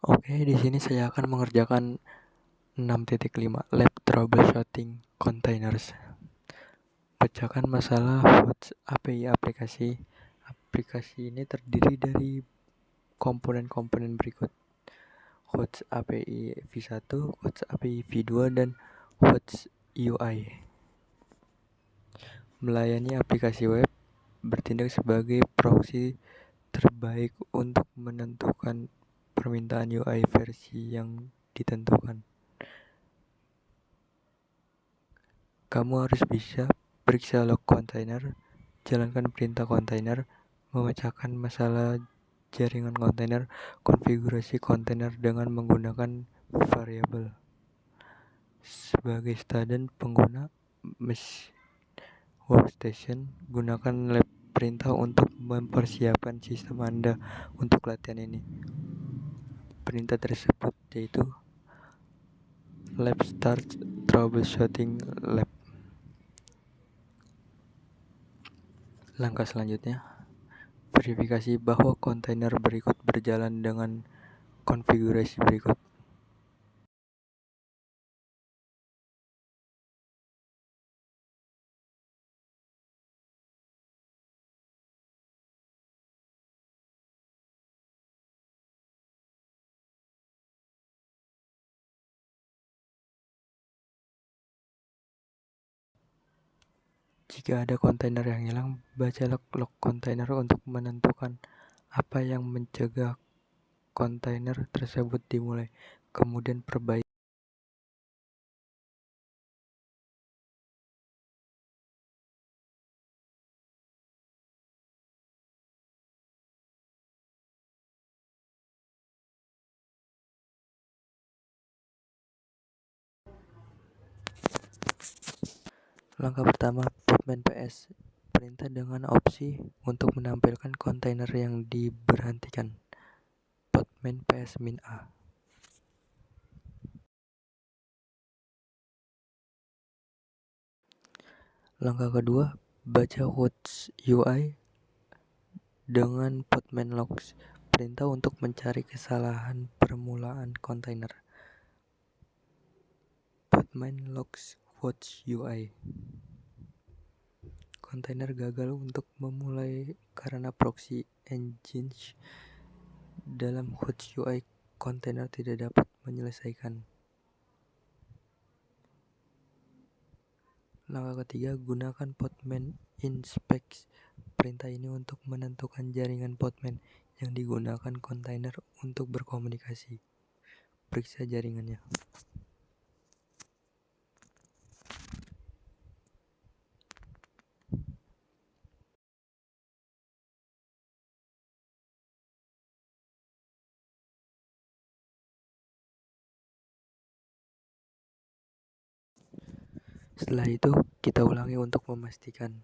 Oke, di sini saya akan mengerjakan 6.5 Lab Troubleshooting Containers. Pecahkan masalah host API aplikasi. Aplikasi ini terdiri dari komponen-komponen berikut: host API v1, host API v2, dan host UI. Melayani aplikasi web, bertindak sebagai proxy terbaik untuk menentukan permintaan UI versi yang ditentukan. Kamu harus bisa periksa log kontainer, jalankan perintah kontainer, memecahkan masalah jaringan kontainer, konfigurasi kontainer dengan menggunakan variabel. Sebagai standar pengguna mesh workstation, gunakan lab perintah untuk mempersiapkan sistem Anda untuk latihan ini. Perintah tersebut yaitu lab start troubleshooting lab. Langkah selanjutnya, verifikasi bahwa kontainer berikut berjalan dengan konfigurasi berikut. Jika ada kontainer yang hilang, baca log kontainer untuk menentukan apa yang mencegah kontainer tersebut dimulai, kemudian perbaiki. Langkah pertama, Podman PS. Perintah dengan opsi untuk menampilkan kontainer yang diberhentikan. Podman PS min A. Langkah kedua, baca host UI dengan Podman logs. Perintah untuk mencari kesalahan permulaan kontainer. Podman logs host UI. Kontainer gagal untuk memulai karena proxy engines dalam host UI kontainer tidak dapat menyelesaikan. Langkah ketiga, gunakan Podman inspect. Perintah ini untuk menentukan jaringan Podman yang digunakan kontainer untuk berkomunikasi. Periksa jaringannya. Setelah itu, kita ulangi untuk memastikan.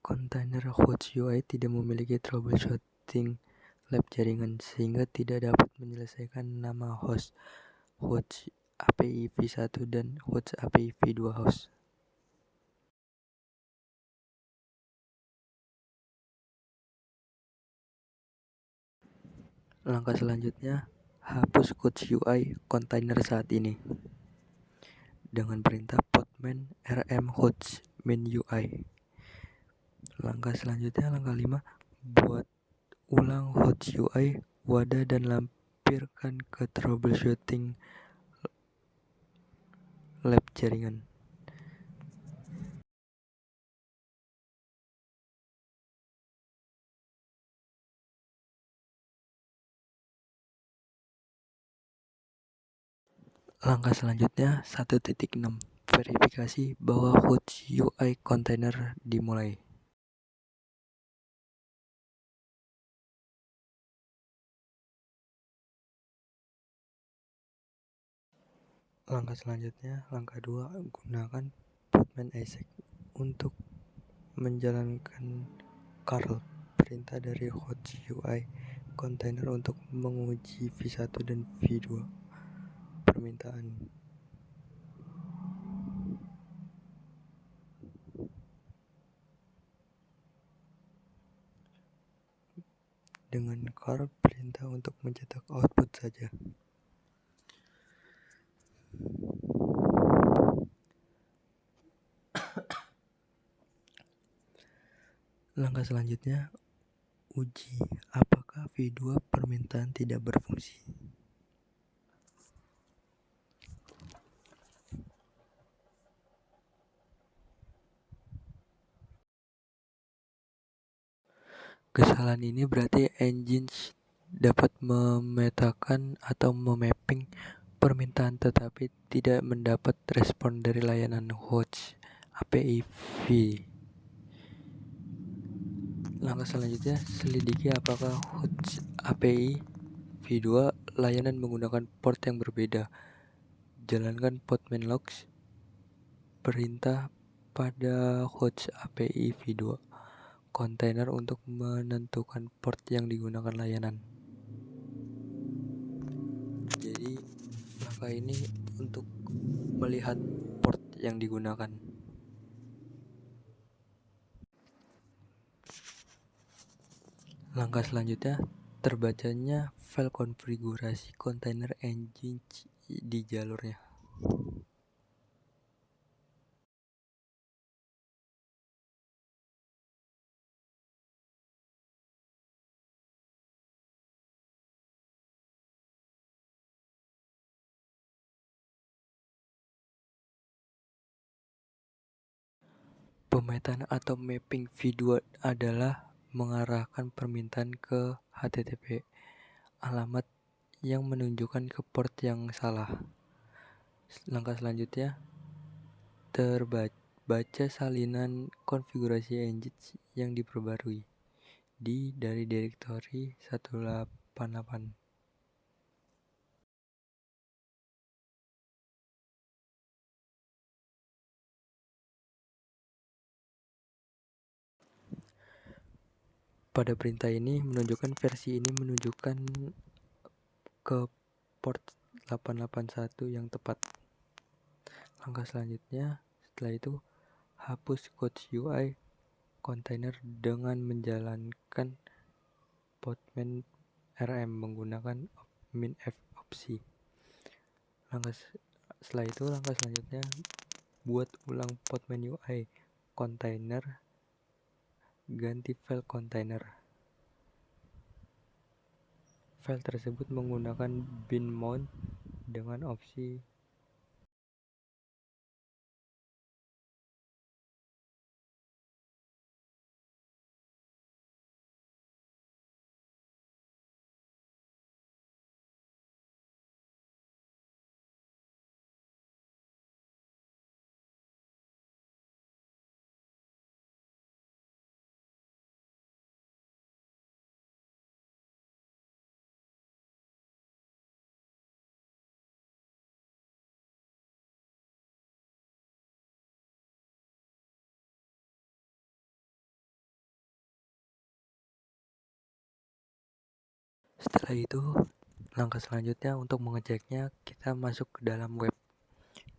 Kontainer host UI tidak memiliki troubleshooting lab jaringan sehingga tidak dapat menyelesaikan nama host API v1 dan host API v2 host. Langkah selanjutnya, hapus host UI kontainer saat ini dengan perintah podman rm host min UI. Langkah selanjutnya, langkah 5, buat ulang host UI wadah dan lampirkan ke troubleshooting lab jaringan. Langkah selanjutnya 1.6, verifikasi bahwa host UI kontainer dimulai. Langkah selanjutnya, langkah 2, gunakan Podman exec untuk menjalankan curl perintah dari host UI kontainer untuk menguji V1 dan V2 permintaan. Dengan car perintah untuk mencetak output saja. Langkah selanjutnya, uji apakah V2 permintaan tidak berfungsi. Kesalahan ini berarti engine dapat memetakan atau memapping permintaan tetapi tidak mendapat respon dari layanan host API V. Langkah selanjutnya, selidiki apakah host API V2 layanan menggunakan port yang berbeda. Jalankan podman logs perintah pada host API V2 kontainer untuk menentukan port yang digunakan layanan. Jadi langkah ini untuk melihat port yang digunakan. Langkah selanjutnya, terbacanya file konfigurasi kontainer engine di jalurnya. Pemetaan atau mapping V2 adalah mengarahkan permintaan ke HTTP alamat yang menunjukkan ke port yang salah. Langkah selanjutnya, terbaca salinan konfigurasi engine yang diperbarui dari direktori 188. Pada perintah ini menunjukkan versi ini menunjukkan ke port 881 yang tepat. Langkah selanjutnya setelah itu hapus code UI kontainer dengan menjalankan podman RM menggunakan minf opsi. Setelah itu langkah selanjutnya buat ulang podman UI kontainer, ganti file kontainer. File tersebut menggunakan bin mount dengan opsi Setelah itu, langkah selanjutnya untuk mengeceknya, kita masuk ke dalam web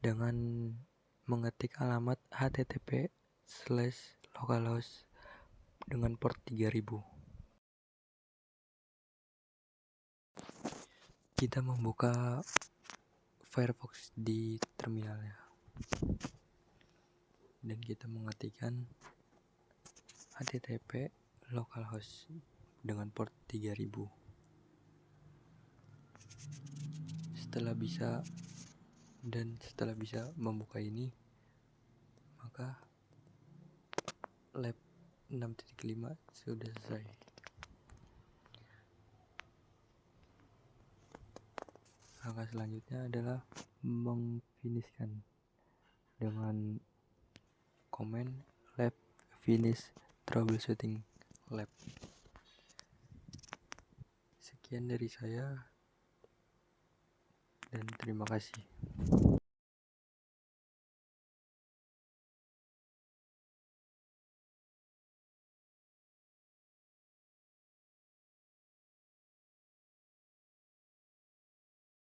dengan mengetik alamat http://localhost dengan port 3000. Kita membuka Firefox di terminalnya dan kita mengetikkan http localhost dengan port 3000. Setelah bisa membuka ini, maka lab 6.5 sudah selesai. Langkah selanjutnya adalah mengfinishkan dengan komen lab finish troubleshooting lab. Sekian dari saya dan terima kasih.